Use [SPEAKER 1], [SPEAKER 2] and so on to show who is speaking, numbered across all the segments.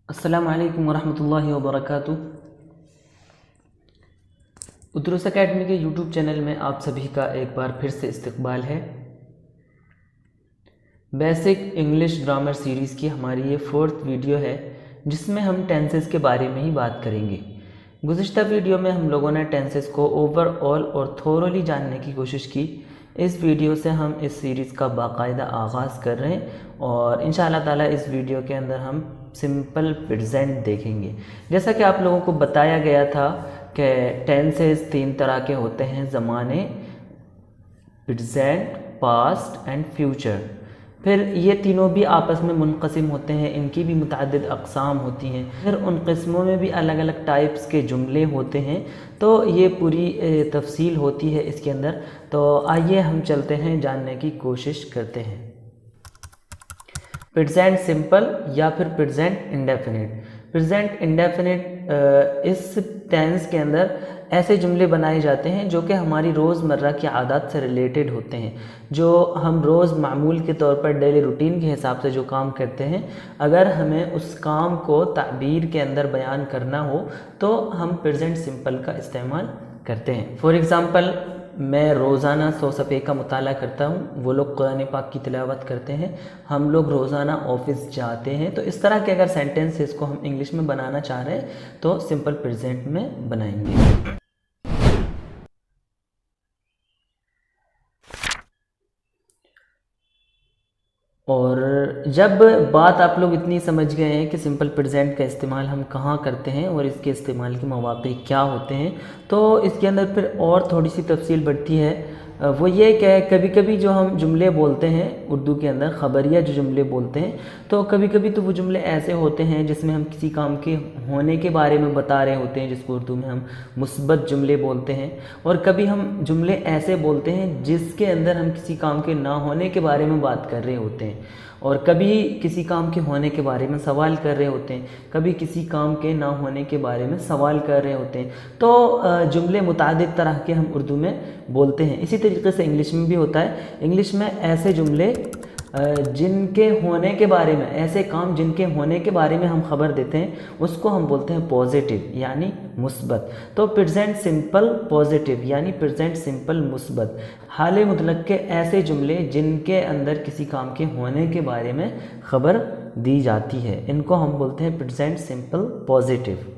[SPEAKER 1] अस्सलामु अलैकुम वरहमतुल्लाहि वबरकातुह। उद्रुस अकेडमी के यूट्यूब चैनल में आप सभी का एक बार फिर से इस्तकबाल है। बेसिक इंग्लिश ग्रामर सीरीज़ की हमारी ये 4th वीडियो है जिसमें हम टेंसेस के बारे में ही बात करेंगे। गुज़िश्ता वीडियो में हम लोगों ने टेंसेस को ओवरऑल और थोरोली जानने की कोशिश की। इस वीडियो से हम इस सीरीज़ का बाकायदा आगाज़ कर रहे हैं और इंशाअल्लाह ताला इस वीडियो के अंदर हम सिंपल प्रेजेंट देखेंगे। जैसा कि आप लोगों को बताया गया था कि टेंसेस 3 तरह के होते हैं, ज़माने, प्रेजेंट, पास्ट एंड फ्यूचर। फिर ये तीनों भी आपस में मुनक़सिम होते हैं, इनकी भी मुतअद्दिद अक़साम होती हैं। फिर उन क़िस्मों में भी अलग अलग टाइप्स के जुमले होते हैं, तो ये पूरी तफसील होती है इसके अंदर। तो आइए हम चलते हैं, जानने की कोशिश करते हैं। प्रेजेंट सिंपल या फिर प्रेजेंट इंडेफिनिट। प्रेजेंट इंडेफिनिट इस टेंस के अंदर ऐसे जुमले बनाए जाते हैं जो कि हमारी रोज़मर्रा की आदत से रिलेटेड होते हैं, जो हम रोज़ मामूल के तौर पर डेली रूटीन के हिसाब से जो काम करते हैं, अगर हमें उस काम को ताबीर के अंदर बयान करना हो तो हम प्रेजेंट सिंपल का इस्तेमाल करते हैं। फॉर एग्ज़ाम्पल, मैं रोज़ाना 100 सफ़े का मुताला करता हूँ, वो लोग कुरान पाक की तिलावत करते हैं, हम लोग रोज़ाना ऑफिस जाते हैं। तो इस तरह के अगर सेंटेंसेस को हम इंग्लिश में बनाना चाह रहे हैं तो सिंपल प्रेजेंट में बनाएंगे। और जब बात आप लोग इतनी समझ गए हैं कि सिंपल प्रेजेंट का इस्तेमाल हम कहाँ करते हैं और इसके इस्तेमाल के मौक़े क्या होते हैं, तो इसके अंदर फिर और थोड़ी सी तफसील बढ़ती है। वो ये कि कभी कभी जो हम जुमले बोलते हैं उर्दू के अंदर, ख़बरिया जो जुमले बोलते हैं, तो कभी कभी तो वो जुमले ऐसे होते हैं जिसमें हम किसी काम के होने के बारे में बता रहे होते हैं, जिसको उर्दू में हम मुस्बत जुमले बोलते हैं। और कभी हम जुमले ऐसे बोलते हैं जिसके अंदर हम किसी काम के ना होने के बारे में बात कर रहे होते हैं, और कभी किसी काम के होने के बारे में सवाल कर रहे होते हैं, कभी किसी काम के ना होने के बारे में सवाल कर रहे होते हैं। तो जुमले मुतादिद तरह के हम उर्दू में बोलते हैं। इसी तरीके से इंग्लिश में भी होता है। इंग्लिश में ऐसे जुमले जिनके होने के बारे में, ऐसे काम जिनके होने के बारे में हम खबर देते हैं, उसको हम बोलते हैं पॉजिटिव यानी मुस्बत। तो प्रेजेंट सिंपल पॉजिटिव यानी प्रेजेंट सिंपल मुस्बत। हाल मुतलक के ऐसे जुमले जिनके अंदर किसी काम के होने के बारे में खबर दी जाती है, इनको हम बोलते हैं प्रेजेंट सिंपल पॉजिटिव।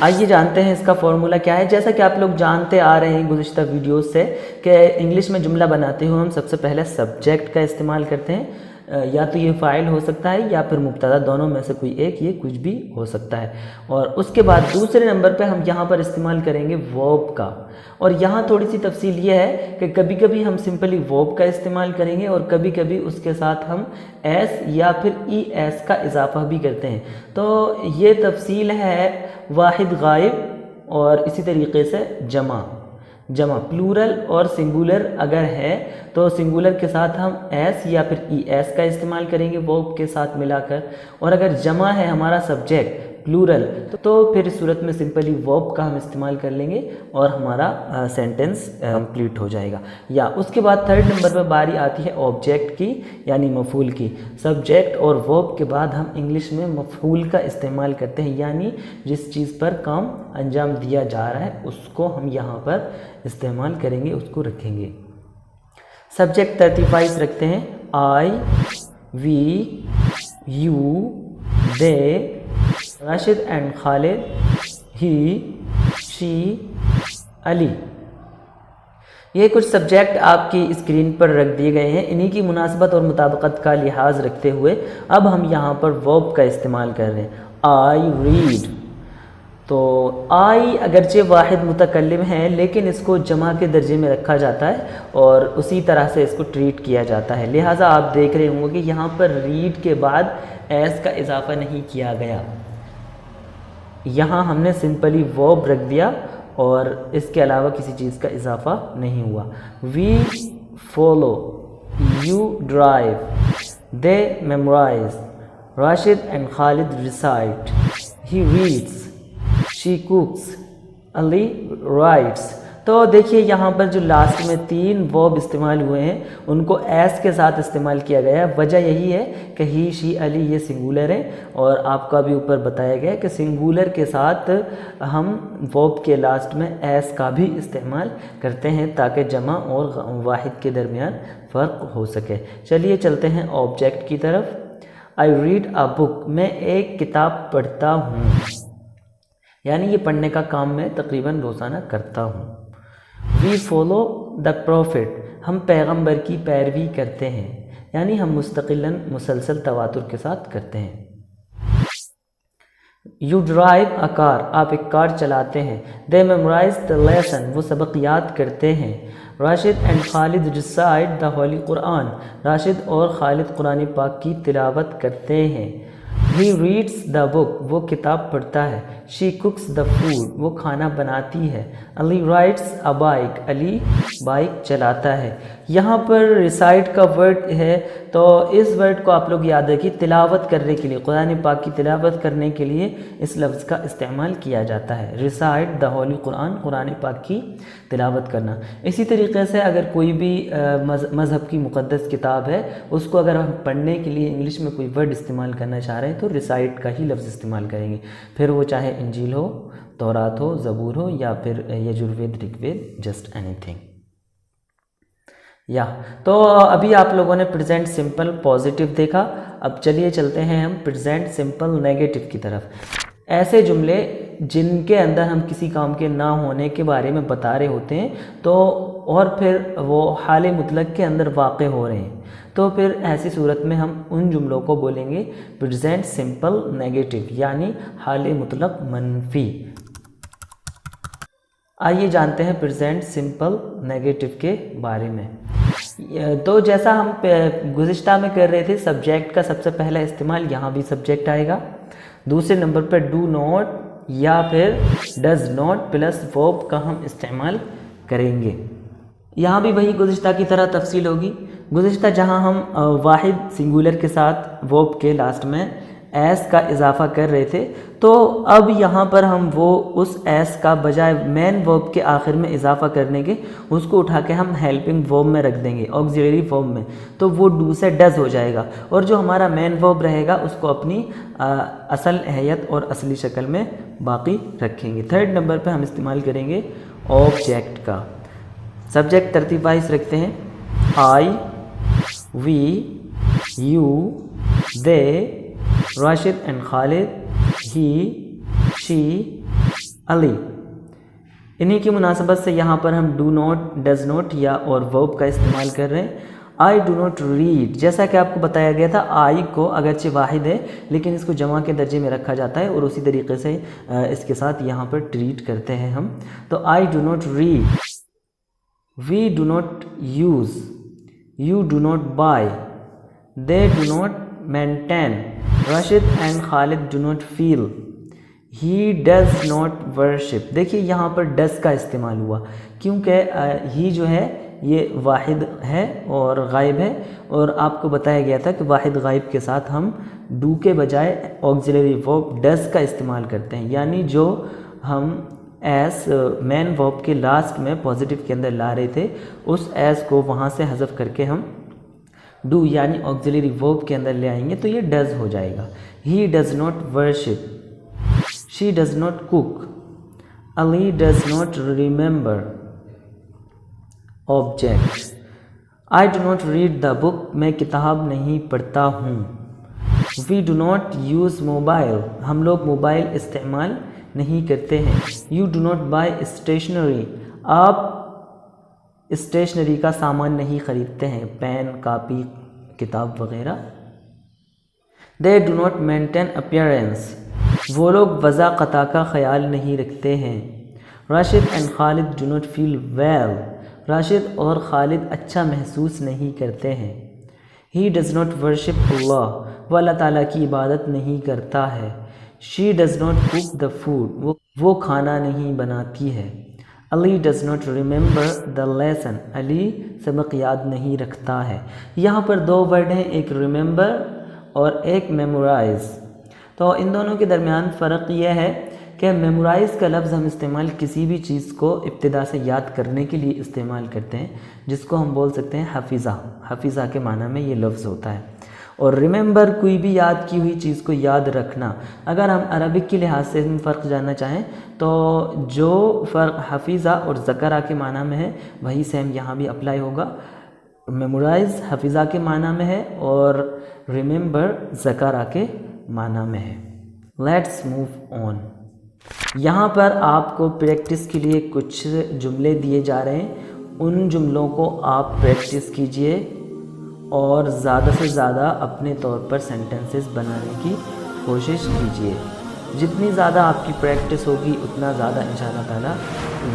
[SPEAKER 1] आइए जानते हैं इसका फॉर्मूला क्या है। जैसा कि आप लोग जानते आ रहे हैं गुज़िश्ता वीडियोस से कि इंग्लिश में जुमला बनाते हुए हम सबसे पहले सब्जेक्ट का इस्तेमाल करते हैं। या तो ये फ़ाइल हो सकता है या फिर मुब्तदा, दोनों में से कोई एक, ये कुछ भी हो सकता है। और उसके बाद दूसरे नंबर पे हम यहाँ पर इस्तेमाल करेंगे वर्ब का। और यहाँ थोड़ी सी तफसील ये है कि कभी कभी हम सिंपली वर्ब का इस्तेमाल करेंगे और कभी कभी उसके साथ हम एस या फिर ई एस का इजाफा भी करते हैं। तो ये तफसील है वाहिद गायब और इसी तरीके से जमा। प्लूरल और सिंगुलर अगर है तो सिंगुलर के साथ हम एस या फिर ई एस का इस्तेमाल करेंगे वर्ब के साथ मिलाकर। और अगर जमा है हमारा सब्जेक्ट प्लूरल, तो फिर इस सूरत में सिंपली वर्ब का हम इस्तेमाल कर लेंगे और हमारा सेंटेंस कंप्लीट हो जाएगा। या उसके बाद थर्ड नंबर पर बारी आती है ऑब्जेक्ट की यानी मफूल की। सब्जेक्ट और वर्ब के बाद हम इंग्लिश में मफूल का इस्तेमाल करते हैं, यानी जिस चीज़ पर काम अंजाम दिया जा रहा है उसको हम यहाँ पर इस्तेमाल करेंगे, उसको रखेंगे। सब्जेक्ट 35 रखते हैं। I, we, you, they, Rashid and Khalid, he, she, Ali. ये कुछ सब्जेक्ट आपकी स्क्रीन पर रख दिए गए हैं। इन्हीं की मुनासबत और मुताबिकत का लिहाज रखते हुए अब हम यहाँ पर वर्ब का इस्तेमाल कर रहे हैं। I read. तो आई अगरचे वाहिद मुतकल्लिम है, लेकिन इसको जमा के दर्जे में रखा जाता है और उसी तरह से इसको ट्रीट किया जाता है। लिहाजा आप देख रहे होंगे कि यहाँ पर रीड के बाद एस का इजाफा नहीं किया गया, यहाँ हमने सिंपली वर्ब रख दिया और इसके अलावा किसी चीज़ का इजाफा नहीं हुआ। We follow, you drive, they memorize, Rashid and Khalid recite, he reads, she cooks, Ali writes. तो देखिए यहाँ पर जो लास्ट में 3 वर्ब इस्तेमाल हुए हैं उनको एस के साथ इस्तेमाल किया गया है। वजह यही है कि ही, शी, अली ये सिंगुलर है और आपका भी ऊपर बताया गया है कि सिंगुलर के साथ हम वर्ब के लास्ट में एस का भी इस्तेमाल करते हैं ताकि जमा और वाहिद के दरमियान फ़र्क हो सके। चलिए चलते हैं ऑब्जेक्ट की तरफ। आई रीड अ बुक, मैं एक किताब पढ़ता हूँ, यानी ये पढ़ने का काम मैं तकरीबन रोज़ाना करता हूँ। वी फॉलो द प्रॉफिट, हम पैगंबर की पैरवी करते हैं, यानी हम मुस्तकिलन मुसलसल तवातुर के साथ करते हैं। यू ड्राइव अ कार, आप एक कार चलाते हैं। दे मेमोराइज द लेसन, वो सबक याद करते हैं। Rashid and Khalid recite the Holi Quran, Rashid और खालिद कुरान पाक की तिलावत करते हैं। ही रीड्स द बुक, वो किताब पढ़ता है। शी कुक्स द फूड, वो खाना बनाती है। अली राइड्स अ बाइक, अली बाइक चलाता है। यहाँ पर रिसाइट का वर्ड है, तो इस वर्ड को आप लोग याद रखिए, तिलावत करने के लिए, कुरान पाक की तिलावत करने के लिए इस लफ्ज़ का इस्तेमाल किया जाता है। रिसाइट द होली कुरान, कुरान पाक की तिलावत करना। इसी तरीके से अगर कोई भी मज़हब की मुक़द्दस किताब है, उसको अगर हम पढ़ने के लिए इंग्लिश में कोई वर्ड इस्तेमाल करना चाह रहे हैं तो रिसाइट का ही लफ्ज़ इस्तेमाल करेंगे। फिर वो चाहे इंजील हो, तौरात हो, ज़बूर हो या फिर यजुर्वेद, ऋग्वेद, जस्ट एनीथिंग। या तो अभी आप लोगों ने प्रेजेंट सिंपल पॉजिटिव देखा। अब चलिए चलते हैं हम प्रेजेंट सिंपल नेगेटिव की तरफ। ऐसे जुमले जिनके अंदर हम किसी काम के ना होने के बारे में बता रहे होते हैं तो और फिर वो हाल मुतलक के अंदर वाक़ हो रहे हैं, तो फिर ऐसी सूरत में हम उन जुमलों को बोलेंगे प्रेजेंट सिंपल नेगेटिव, यानी हाल मुतलक मनफी। आइए जानते हैं प्रेजेंट सिंपल नेगेटिव के बारे में। तो जैसा हम गुज़िश्ता में कर रहे थे, सब्जेक्ट का सबसे पहला इस्तेमाल, यहाँ भी सब्जेक्ट आएगा। दूसरे नंबर पर डू नॉट या फिर डज नॉट प्लस वर्ब का हम इस्तेमाल करेंगे। यहाँ भी वही गुज़िश्ता की तरह तफसील होगी। गुज़िश्ता जहाँ हम वाहिद सिंगुलर के साथ वर्ब के लास्ट में एस का इजाफा कर रहे थे, तो अब यहाँ पर हम वो उस एस का बजाय मेन वर्ब के आखिर में इजाफा करने के उसको उठा के हम हेल्पिंग वर्ब में रख देंगे, ऑक्सिलरी वर्ब में, तो वो डू से डज हो जाएगा और जो हमारा मेन वर्ब रहेगा उसको अपनी असल हैयत और असली शक्ल में बाकी रखेंगे। थर्ड नंबर पर हम इस्तेमाल करेंगे ऑब्जेक्ट का। सब्जेक्ट तरतीब वाइज रखते हैं, I, we, you, they, Rashid and Khalid, he, she, Ali. इन्हीं की मुनासबत से यहाँ पर हम डू नॉट, डज नॉट या और वर्ब का इस्तेमाल कर रहे हैं। आई डू नॉट रीड, जैसा कि आपको बताया गया था, आई को अगरचे वाहिद है लेकिन इसको जमा के दर्जे में रखा जाता है और उसी तरीके से इसके साथ यहाँ पर ट्रीट करते हैं हम। तो I do not read, we do not use, you do not buy, they do not maintain, Rashid and Khalid do not feel, he does not worship। देखिए यहाँ पर does का इस्तेमाल हुआ क्योंकि ही जो है ये वाहिद है और गायब है और आपको बताया गया था कि वाहिद गायब के साथ हम डू के बजाय ऑक्सिलरी वर्ब डज का इस्तेमाल करते हैं, यानी जो हम एस मेन वर्ब के लास्ट में पॉजिटिव के अंदर ला रहे थे उस एस को वहाँ से हज़फ करके हम डू यानी ऑक्सिलरी वर्ब के अंदर ले आएंगे तो ये डज हो जाएगा। He does not worship, she does not cook, Ali does not remember. Object, I do not read the book, मैं किताब नहीं पढ़ता हूँ। We do not use mobile, हम लोग मोबाइल इस्तेमाल नहीं करते हैं। You do not buy stationery, आप स्टेशनरी का सामान नहीं ख़रीदते हैं, पेन, कापी, किताब वगैरह। They do not maintain appearance, वो लोग वज़ाक़ता का ख़याल नहीं रखते हैं। Rashid and Khalid do not feel well, Rashid और खालिद अच्छा महसूस नहीं करते हैं। ही डज़ नॉट वर्शिप अल्लाह, वह अल्लाह ताला की इबादत नहीं करता है। She does not cook the food, वो खाना नहीं बनाती है। Ali does not remember the lesson, Ali सबक याद नहीं रखता है। यहाँ पर दो वर्ड हैं, एक रिमेंबर और एक मेमोराइज। तो इन दोनों के दरमियान फ़र्क यह है कि मेमोराइज़ का लफ्ज़ हम इस्तेमाल किसी भी चीज़ को इब्तिदा से याद करने के लिए इस्तेमाल करते हैं, जिसको हम बोल सकते हैं हफीज़ा। हफीज़ा के माना में ये लफ्ज़ होता है। और रिमेंबर कोई भी याद की हुई चीज़ को याद रखना। अगर हम अरबिक के लिहाज से हम फ़र्क जानना चाहें तो जो फ़र्क हफीज़ा और ज़करा के माना में है वही सेम यहाँ भी अप्लाई होगा। मेमोराइज़ हफीज़ा के माना में है और रिमेंबर ज़करा के माना में है। Let's move on. यहाँ पर आपको प्रैक्टिस के लिए कुछ जुमले दिए जा रहे हैं, उन जुमलों को आप प्रैक्टिस कीजिए और ज़्यादा से ज़्यादा अपने तौर पर सेंटेंसेस बनाने की कोशिश कीजिए। जितनी ज़्यादा आपकी प्रैक्टिस होगी उतना ज़्यादा इंशाअल्लाह ताला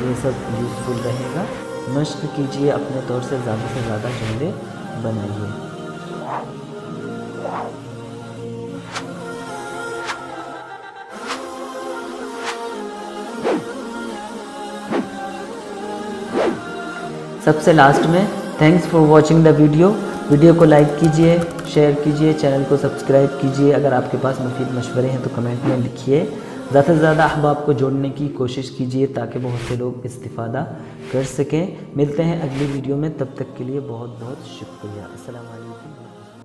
[SPEAKER 1] ये सब यूज़फुल रहेगा। मश्क कीजिए, अपने तौर से ज़्यादा जुमले बनाइए। सबसे लास्ट में thanks for watching the video को लाइक कीजिए, शेयर कीजिए, चैनल को सब्सक्राइब कीजिए। अगर आपके पास मुफीद मशवरे हैं तो कमेंट में लिखिए। ज़्यादा से ज़्यादा अहबाब को जोड़ने की कोशिश कीजिए ताकि बहुत से लोग इस्तिफ़ादा कर सकें। मिलते हैं अगली वीडियो में, तब तक के लिए बहुत बहुत शुक्रिया। अस्सलाम वालेकुम।